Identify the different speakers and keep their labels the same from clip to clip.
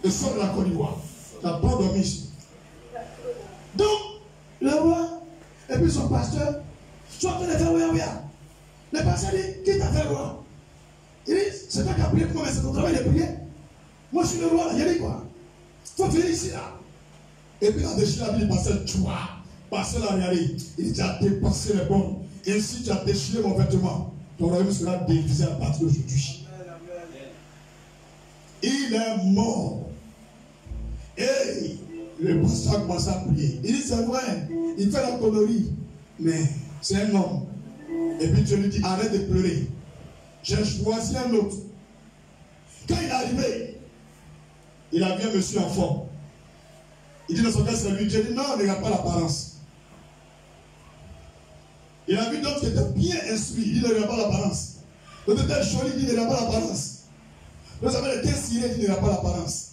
Speaker 1: et sors de la Côte d'Ivoire. Tu n'as pas dormi ici. Donc, le roi, et puis son pasteur, sont en train de faire ouya. Le pasteur dit, qui t'a fait le roi? Il dit, c'est toi qui as prié pour moi, mais c'est ton travail de prier. Moi, je suis le roi, il a dit quoi? Il faut venir ici, là. Et puis, il a déchiré la Bible, pasteur, tu vois. Pasteur l'a regardé. Il dit, tu as dépensé les bons. Et si tu as déchiré mon vêtement, ton royaume sera divisé à partir d'aujourd'hui. Il est mort. Et le pasteur a commencé à prier. Il dit, c'est vrai, il fait la connerie, mais c'est un homme. Et puis Dieu lui dit, arrête de pleurer. J'ai choisi un autre. Quand il est arrivé, il a vu un monsieur en forme. Il dit dans son cœur, c'est lui. Dieu dit, non, ne regarde pas l'apparence. Il a vu d'autres qui étaient bien instruits. Il dit, ne regarde pas l'apparence. L'autre était joli, il dit, ne regarde pas l'apparence. L'autre avait été ciré, il dit, ne regarde pas l'apparence.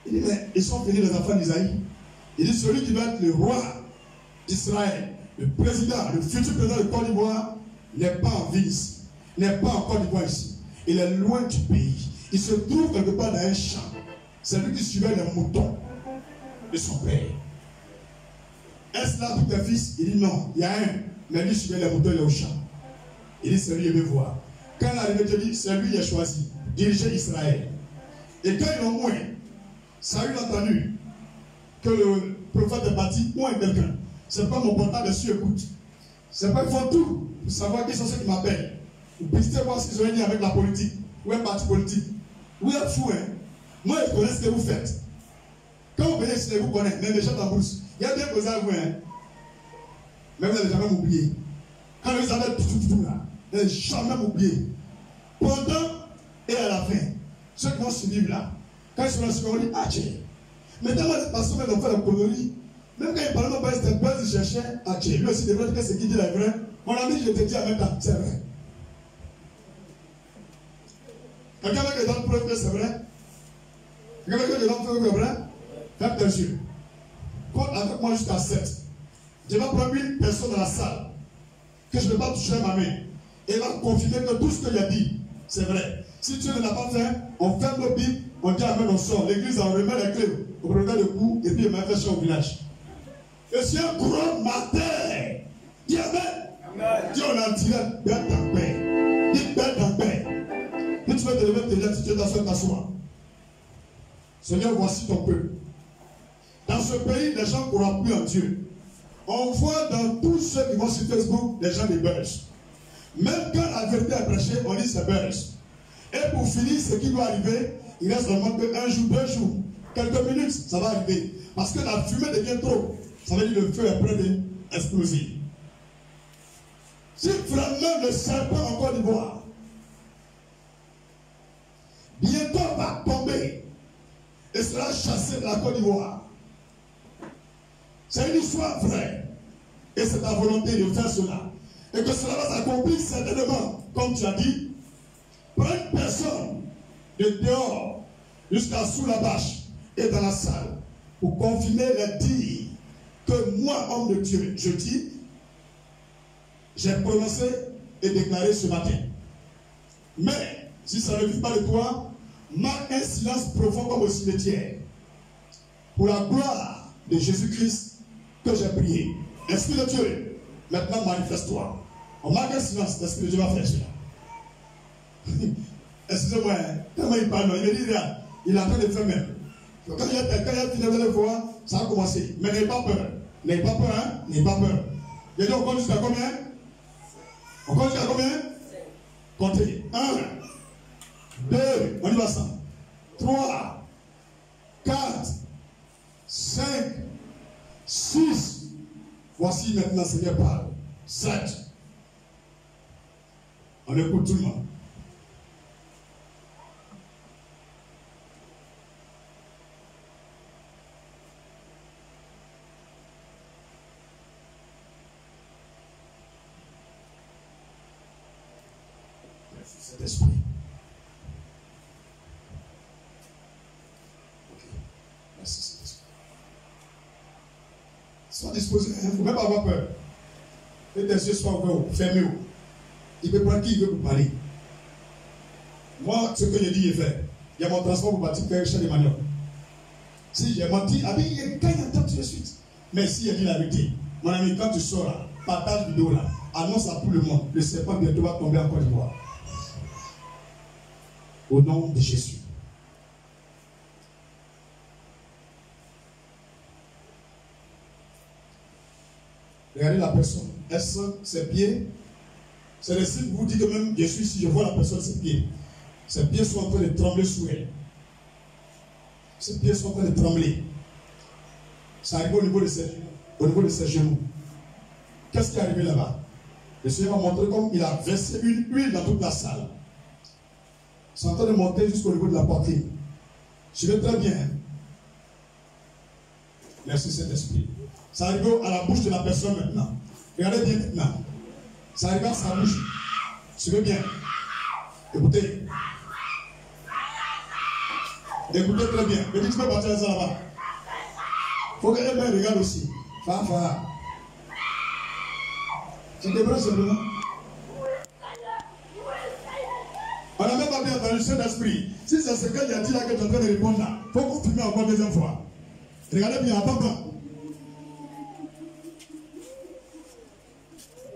Speaker 1: Il dit, mais ils sont venus les enfants d'Isaïe. Il dit, celui qui va être le roi d'Israël, le président, le futur président de Côte d'Ivoire, n'est pas en ville ici. N'est pas en Côte d'Ivoire ici. Il est loin du pays. Il se trouve quelque part dans un champ. C'est lui qui suivait les moutons de son père. Est-ce là tous tes fils? Il dit non, il y a un. Mais lui suivait les moutons, il est au champ. Il dit, c'est lui, il veut voir. Quand il est arrivé, Dieu dit, c'est lui qui a choisi. Diriger Israël. Et quand ils l'ont moins, Saül a entendu que le prophète est parti, moins quelqu'un. C'est pas mon portable dessus, écoute. C'est pas, ils font tout pour savoir qui sont ceux qui m'appellent. Vous puissiez voir s'ils ont un lien avec la politique, ou un parti politique. Vous êtes fous, hein. Moi, je connais ce que vous faites. Quand vous venez ici, vous connaissez, même les gens en bourse. Il y a bien causé à vous, hein. Mais vous n'allez jamais m'oublier. Quand vous avez tout là, vous n'allez jamais m'oublier. Pendant et à la fin, ceux qui vont survivre là, quand ils sont là, on dit, ah tiens. Mais tellement les pasteurs même ont fait la connerie. Même quand ils parlaient de c'était pas ils cherchaient à tiens. Lui aussi devrait dire que ce qu'il dit est vrai. Mon ami, je te dis en même temps, c'est vrai. Quelqu'un veut que je donne preuve que c'est vrai? Quelqu'un veut que je donne preuve que c'est vrai? Ferme tes yeux. Compte avec moi jusqu'à 7. Je vais prendre une personne dans la salle que je ne vais pas toucher ma main. Et il va confirmer que tout ce qu'il a dit, c'est vrai. Si Dieu ne l'a pas fait, on ferme nos Bibles, on dit amen, on sort. L'église, on remet les clés au propriétaire de cou et puis on met un chien au village. Et c'est un grand matin. Dis amen. Dis on a tiré bête en paix. Dis bête en paix. Et tu vas te lever, te dire, si tu es t'asseoir. Seigneur, voici ton peuple. Dans ce pays, les gens ne croient plus en Dieu. On voit dans tous ceux qui vont sur Facebook, les gens des buzz. Même quand la vérité est prêchée, on dit c'est buzz. Et pour finir, ce qui doit arriver, il reste seulement qu'un jour, 2 jours, quelques minutes, ça va arriver. Parce que la fumée devient trop. Ça veut dire que le feu est prêt d'exploser. Si vraiment le serpent en Côte d'Ivoire, bientôt va tomber et sera chassé de la Côte d'Ivoire. C'est une histoire vraie. Et c'est ta volonté de faire cela. Et que cela va s'accomplir certainement, comme tu as dit. Prends une personne de dehors jusqu'à sous la bâche et dans la salle pour confirmer les dires que moi, homme de Dieu, je dis, j'ai prononcé et déclaré ce matin. Mais si ça ne vient pas de toi, marque un silence profond comme au cimetière. Pour la gloire de Jésus-Christ que j'ai prié. Esprit de Dieu, maintenant manifeste-toi. On marque un silence, l'Esprit de Dieu va faire cela. Excusez-moi, comment il parle, il me dit, il est en train de faire même. Quand il y a fini de le voir, ça a commencé. Mais n'ayez pas peur. N'ayez pas peur, hein? N'ayez pas peur. Il dit, on compte jusqu'à combien? On compte jusqu'à combien? Comptez. 1, 2, on y va ça. 3, 4, 5, 6. Voici maintenant, Seigneur parle. 7. On écoute tout le monde. Merci Saint-Esprit. Ok. Merci Saint-Esprit. Sois disposé, il ne faut même pas avoir peur. Que tes yeux soient ouverts, fermés. Il peut prendre qui il veut pour parler. Moi, ce que je dis est fait. Il y a mon transport pour partir faire chez les maniocs. Si j'ai menti, il gagne un temps tout de suite. Mais si il dit la vérité, mon ami, quand tu sors là, partage vidéo là, annonce à tout le monde, le serpent bientôt va tomber en Côte d'Ivoire. Au nom de Jésus. Regardez la personne. Est-ce ses pieds? C'est le signe vous dit que même je suis, si je vois la personne, ses pieds. Ses pieds sont en train de trembler sous elle. Ses pieds sont en train de trembler. Ça arrive au niveau de ses genoux. Qu'est-ce qui est arrivé là-bas? Le Seigneur m'a montré comme il a versé une huile dans toute la salle. C'est en train de monter jusqu'au niveau de la poitrine. Je vais très bien. Merci Saint-Esprit. Ça arrive à la bouche de la personne maintenant. Regardez bien maintenant. Ça arrive à sa bouche. Suivez bien. Écoutez. Écoutez très bien. Mais tu peux partir ça là-bas. Il faut que elle regarde aussi. Fa. Tu débranches simplement. On n'a même pas bien entendu le Saint-Esprit. Si c'est ce qu'il a dit là que tu es en train de répondre là, il faut confirmer encore une deuxième fois. Regardez bien, attends.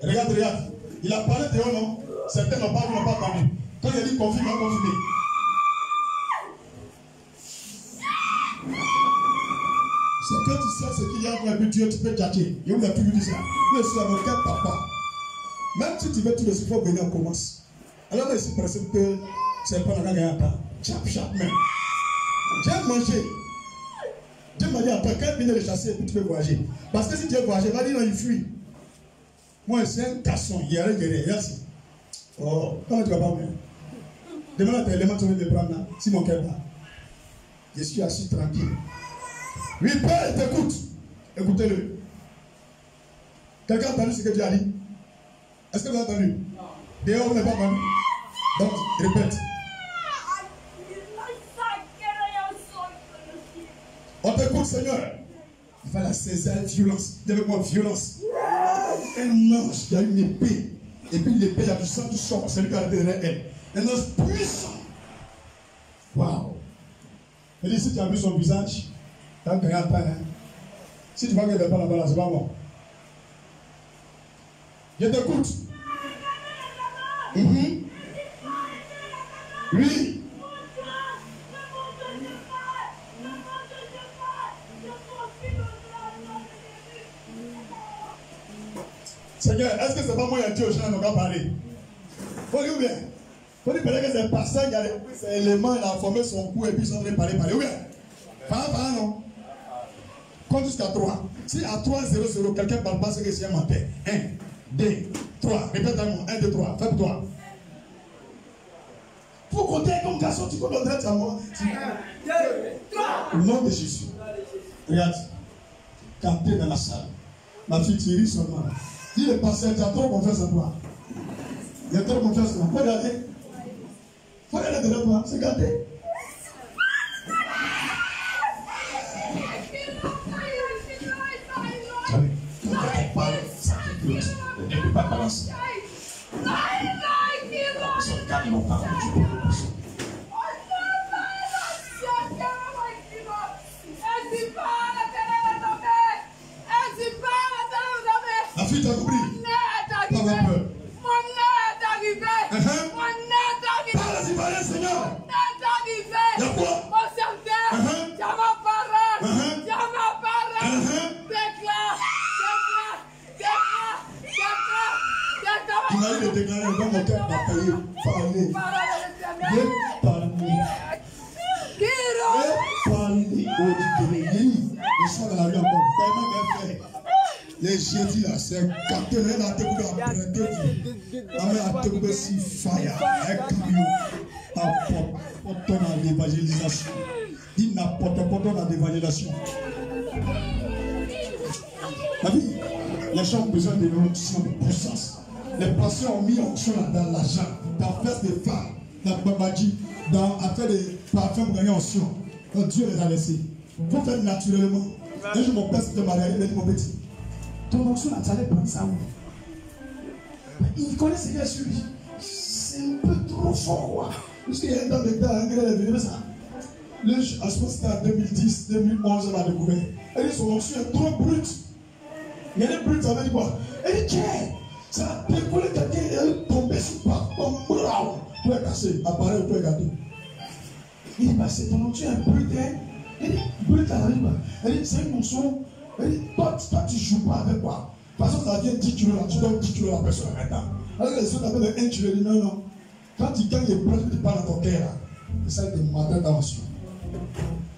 Speaker 1: Regarde. Il a parlé de eux, non? Certains n'ont pas vu, n'ont pas entendu. Quand il a dit confirme, il a confirmé. C'est quand tu sais ce qu'il y a dans la culture, tu peux tchatcher. Il vous a toujours dit ça. Mais c'est avocat papa. Même si tu veux tout le suffire, venir, on commence. Alors là, c'est presque que c'est pas la gagne à temps. Chap, même. J'ai mangé. Dieu m'a dit, attends, quand il vient de chasser, et puis tu peux voyager. Parce que si tu veux voyager, il va dire, non, il fuit. Moi, c'est un garçon, il y a rien. Oh, comment tu vas pas bien? Demande à tes éléments, tu vas me prendre là, si mon cœur va. Je suis assis tranquille. Oui, Père, il t'écoute. Écoutez-le. Quelqu'un a entendu ce que tu as dit? Est-ce que vous avez entendu? Non. D'ailleurs, vous n'avez pas entendu. Donc, répète. On t'écoute, Seigneur. Il va la saisir avec violence. Dis avec moi, violence. Un ange qui a une épée. Et puis l'épée, il y a du sang qui sort. C'est lui qui a derrière elle. Un ange puissant. Waouh. Et dit, si tu as vu son visage, tu as gagné un temps. Si tu vois qu'elle n'est pas là-bas, c'est pas bon. Je t'écoute. Oui. Seigneur, est-ce que c'est pas moi qui ai dit aux gens qui n'ont pas parlé? Faut dire bien. Faut dire que c'est pasteur qui a pris ces éléments, il a formé son cou et puis ils sont en train de parler. Ou bien? Pas non. Compte jusqu'à 3. Si à 3, 0, 0, quelqu'un ne parle pas, c'est que c'est un menteur. 1, 2, 3. Répète à moi. 1, 2, 3. Fais pour toi. Faut compter comme garçon, tu comptes direct à moi. 1, 2, 3. Au nom de Jésus. Regarde. Camper dans la salle. Ma fille, tu ris seulement. Dis le pasteur, tu as trop confiance en toi. Il y a trop confiance en toi. Faut regarder. Faut regarder derrière toi. C'est gâté. Ne peut pas balancer. Son cas, ils n'ont pas rendu. La fille t'a compris. Pas avoir peur.
Speaker 2: Mon nez est arrivé. Mon nez est arrivé.
Speaker 1: Parle, Seigneur.
Speaker 2: Mon nez est arrivé.
Speaker 1: Il y a quoi?
Speaker 2: Mon certain. Il y a ma parole. Il y a ma parole. Déclare.
Speaker 1: Tu m'as dit de déclarer dans mon cœur bataillé. Parlez. Parlez. Ils sont dans la rue encore. Les jeudis là, c'est capté là, t'es pour apprêter. On a t'es si fire. Un camion. Apporte dans l'évangélisation. Dis n'apporte pas dans l'évangélisation. La vie, les gens ont besoin de l'onction de puissance. Les pasteurs ont mis onction dans l'argent, dans la fête des femmes, dans Babadji, dans affaire des parfums pour gagner onction. Donc Dieu les a laissés. Il faut faire naturellement. Un jour, mon père s'était marié, il m'a dit, mon petit, ton onction, tu allais prendre ça où? Il connaît ce qu'il a suivi. C'est un peu trop fort, quoi. Parce qu'il y a un temps de temps, un gars est venu, ça. je pense que c'était en 2010, 2011, elle a découvert. Elle dit son onction est trop brute. Mais elle est brute, ça veut dire quoi? Elle dit, tiens, ça a décollé quelqu'un, elle est tombée sur pas. Tout est cassé, appareil, tout est gâté. Il dit, bah, c'est ton onction est brute, hein? Elle dit, brute, elle arrive. Elle dit, c'est une onction. Elle dit, toi, tu joues pas avec quoi? Parce que ça vient 10 kilos, là, tu donnes 10 kilos à la personne maintenant. Alors que les autres appellent 1 kilo, ils disent non, non. Quand tu gagnes les preuves, tu parles dans ton cœur, c'est ça qui est matin d'attention.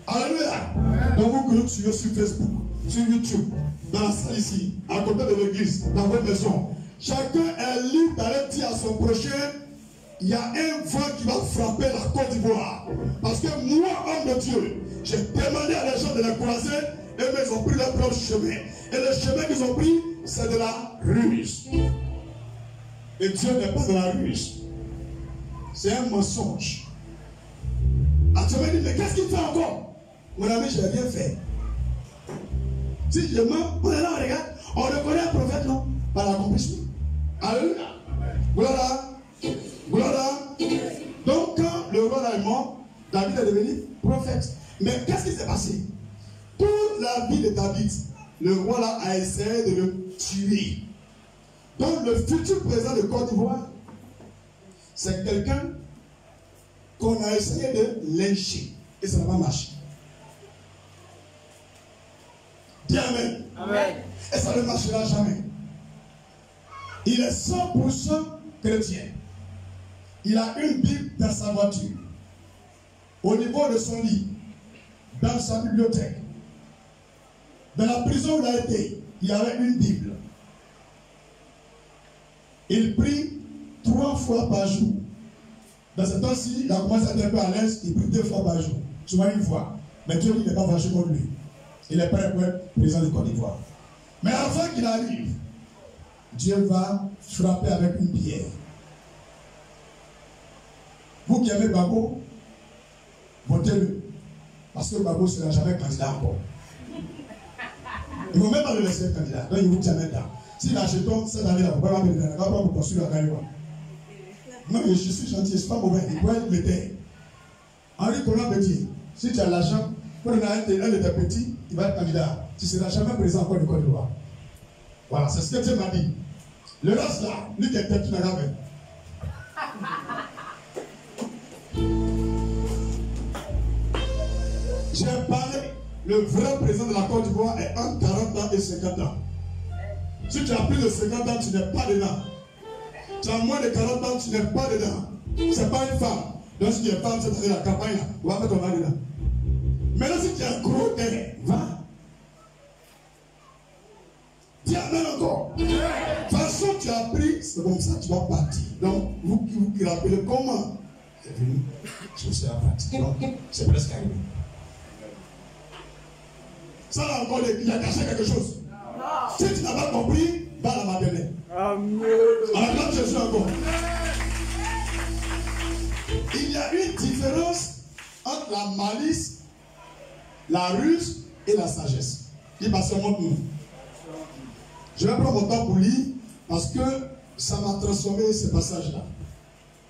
Speaker 1: Alléluia. Donc vous que nous suivez sur Facebook, sur YouTube, dans la salle ici, à côté de l'église, dans votre maison. Chacun est libre d'aller dire à son prochain, il y a un vent qui va frapper la Côte d'Ivoire. Parce que moi, homme de Dieu, j'ai demandé à les gens de les croiser, et ils ont pris leur propre chemin. Et le chemin qu'ils ont pris, c'est de la ruse. Et Dieu n'est pas dans la ruse. C'est un mensonge. Ah, tu me dis, mais qu'est-ce qu'il fait encore? Mon ami, je n'ai rien fait. Si je mens, on est là, on regarde. On reconnaît un prophète, non? Par l'accomplissement. Alléluia. Gloire. Gloire. Donc, quand le roi est mort, David est devenu prophète. Mais qu'est-ce qui s'est passé? Toute la vie de David, le roi là a essayé de le tuer. Donc, le futur président de Côte d'Ivoire, c'est quelqu'un qu'on a essayé de lyncher. Et ça n'a pas marché. Dis Amen.
Speaker 2: Amen.
Speaker 1: Et ça ne marchera jamais. Il est 100% chrétien. Il a une Bible dans sa voiture. Au niveau de son lit. Dans sa bibliothèque. Dans la prison où il a été, il y avait une Bible. Il prie 3 fois par jour. Dans ce temps-ci, il a commencé à être un peu à l'aise, il prie 2 fois par jour. Souvent une fois. Mais Dieu dit qu'il n'est pas fâché contre lui. Il est prêt pour être président de Côte d'Ivoire. Mais avant qu'il arrive, Dieu va frapper avec une pierre. Vous qui aimez Babo, votez-le. Parce que Babo ne sera jamais candidat encore. Il ne faut même pas le laisser candidat. Donc il vous tient maintenant. Si l'achetons cette année-là, vous ne pouvez pas pour construire la carrière. Non, mais je suis gentil, je ne suis pas mauvais. Il doit être métier. Henri Conan Petit, si tu as l'argent, pour un de tes petits, il va être candidat. Tu ne seras jamais président encore de Côte d'Ivoire. Voilà, c'est ce que Dieu m'a dit. Le reste là, lui qui est tête, tu n'as jamais. J'ai parlé, le vrai président de la Côte d'Ivoire est entre 40 ans et 50 ans. Si tu as plus de 50 ans, tu n'es pas dedans. Tu as moins de 40 ans, tu n'es pas dedans. Ce n'est pas une femme. Donc si tu es femme, c'est dans la campagne, là, on va mettre ton mari dedans. Maintenant, si tu es un gros terrain, va. Dis Amen encore. De toute façon, tu as pris, c'est comme ça, tu vas partir. Donc, vous qui rappelez comment c'est venu, je suis à partir. Donc, c'est presque arrivé. Ça, là encore, il a caché quelque chose. Si tu n'as pas compris, va à la maternelle.
Speaker 2: Amen.
Speaker 1: À la grande Jésus encore. Il y a une différence entre la malice, la ruse et la sagesse. Il passe montre-nous. Je vais prendre mon temps pour lire parce que ça m'a transformé ce passage-là.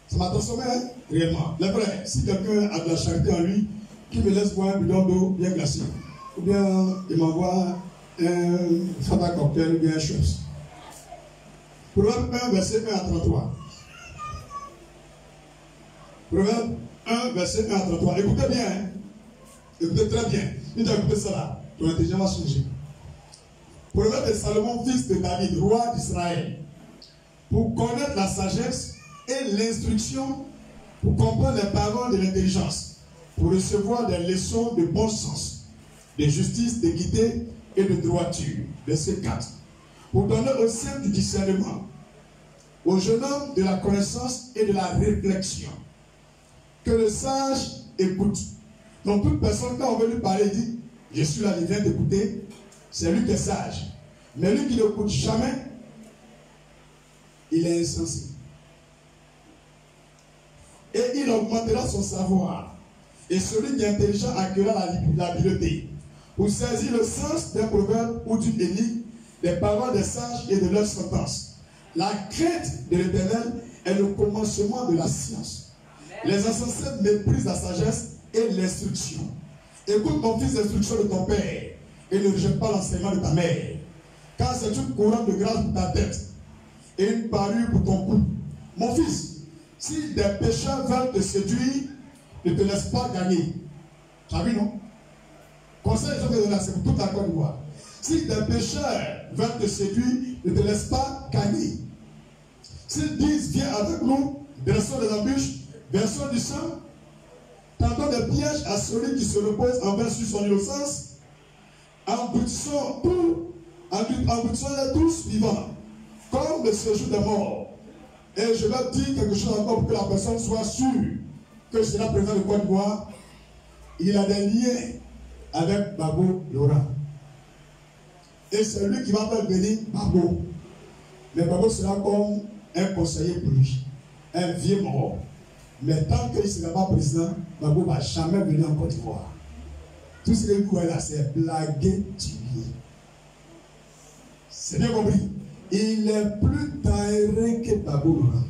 Speaker 1: Ça m'a transformé réellement. Les frères, si quelqu'un a de la charité en lui, qui me laisse boire un bidon d'eau bien glacé, ou bien il m'envoie un fata cocktail ou bien un chose. Proverbe 1, verset 1 à 33. Proverbe 1, verset 1 à 33. Écoutez bien. Hein? Écoutez très bien. Si tu as écouté ça là, ton intelligence va changer. Proverbe de Salomon, fils de David, roi d'Israël. Pour connaître la sagesse et l'instruction, pour comprendre les paroles de l'intelligence, pour recevoir des leçons de bon sens, de justice, d'équité et de droiture. Verset 4. Pour donner au sein du discernement, au jeune homme de la connaissance et de la réflexion. Que le sage écoute. Donc toute personne, quand on veut lui parler, dit, je suis là, il vient d'écouter, c'est lui qui est sage. Mais lui qui n'écoute jamais, il est insensé. Et il augmentera son savoir. Et celui qui est intelligent accueillera l'habileté. Pour saisir le sens d'un proverbe ou d'une énigme, des paroles des sages et de leurs sentences. La crainte de l'Éternel est le commencement de la science. Les insensés méprisent la sagesse et l'instruction. Écoute mon fils l'instruction de ton père et ne rejette pas l'enseignement de ta mère. Car c'est une couronne de grâce pour ta tête et une parure pour ton cou. Mon fils, si des pécheurs veulent te séduire, ne te laisse pas gagner. Tu as vu, non? Conseil, je te donne, c'est pour toute la Côte d'Ivoire. Si des pécheurs veulent te séduire, ne te laisse pas gagner. S'ils disent, viens avec nous, dressons des embûches, versons du sang, tendons des pièges à celui qui se repose envers sur son innocence, emboutissons les tous vivants, comme le séjour des morts. Et je vais dire quelque chose encore pour que la personne soit sûre que je serai présent de Côte d'Ivoire. Il a des liens avec Babo Laurent. Et c'est lui qui va faire venir Babo. Mais Babo sera comme un conseiller pour lui, un vieux mort. Mais tant qu'il ne sera pas président, Babo ne va jamais venir en Côte d'Ivoire. Tout ce qu'il croit là, c'est blaguer, tuer. C'est bien compris. Il est plus dangereux que Babo Laurent.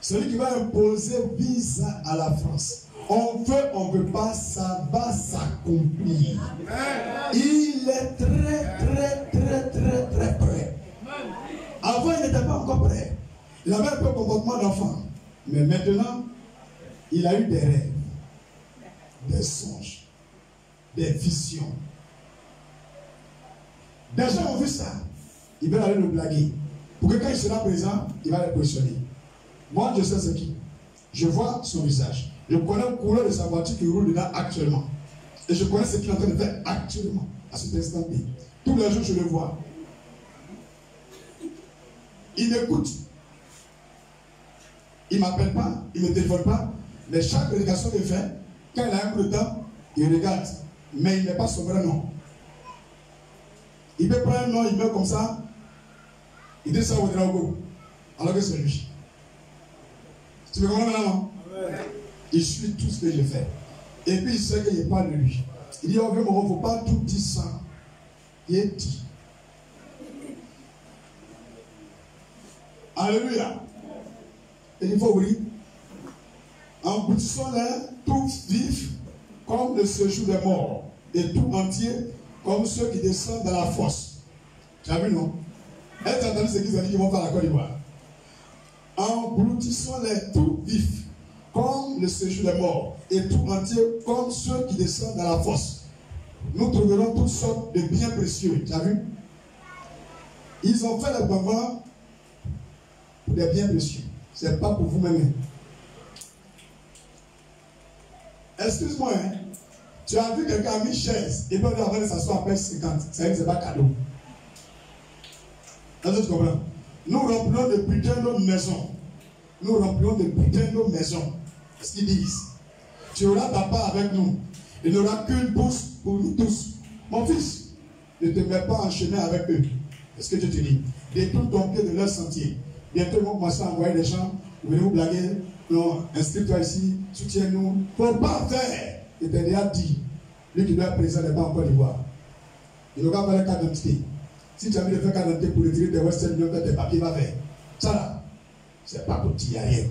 Speaker 1: Celui qui va imposer visa à la France. On veut pas, ça va s'accomplir. Il est très prêt. Avant, il n'était pas encore prêt. Il avait un peu de comportement d'enfant. Mais maintenant, il a eu des rêves, des songes, des visions. Des gens ont vu ça. Ils veulent aller le blaguer. Pour que quand il sera présent, il va les positionner. Moi, je sais ce qui. Je vois son visage. Je connais le couleur de sa voiture qui roule dedans actuellement. Et je connais ce qu'il est en train de faire actuellement, à cet instant-là. Tous les jours, je le vois. Il m'écoute. Il ne m'appelle pas, il ne me téléphone pas. Mais chaque prédication qu'il fait, quand il a un peu de temps, il regarde. Mais il n'est pas son vrai nom. Il peut prendre un nom, il met comme ça. Il dit ça au Drago. Alors que c'est lui. Tu me comprends maintenant? Il suit tout ce que je fais. Et puis il sait qu'il n'est pas de lui. Il dit, oh, il ne faut pas tout dire ça. Il est dit. Alléluia. Et il faut ouvrir. Emboutissons-les tous vifs comme le séjour des morts, et tout entier comme ceux qui descendent dans la fosse. Tu as vu, non? Est-ce que tu as entendu ce qu'ils ont dit qu'ils vont faire à la Côte d'Ivoire? Engloutissons-les tout vifs comme le séjour des morts, et tout entier comme ceux qui descendent dans la fosse. Nous trouverons toutes sortes de biens précieux. Tu as vu? Ils ont fait les bonbons pour des biens précieux. Ce n'est pas pour vous-même. Excuse-moi, hein? Tu as vu quelqu'un a mis chaise et puis on va s'asseoir après 50. Ça veut dire que ce n'est pas cadeau. Est-ce que tu comprends? Nous remplissons de putain nos maisons. Nous remplissons de putain nos maisons. Ce qu'ils disent. Tu auras ta part avec nous. Il n'y aura qu'une bourse pour nous tous. Mon fils, ne te mets pas en chemin avec eux. Est-ce que je te dis? Détourne ton pied de leur sentier. Bientôt, ils vont commencer à envoyer des gens. Vous venez vous blaguer. Non, inscris-toi ici. Soutiens-nous. Il ne faut pas faire. Il t'a déjà dit. Lui qui doit être président n'est pas en Côte d'Ivoire. Il aura pas la carte d'identité. Si tu as mis le fait carte d'identité pour retirer tes Western Union, tes papiers, va faire. Ça là, c'est pas pour t'y aller.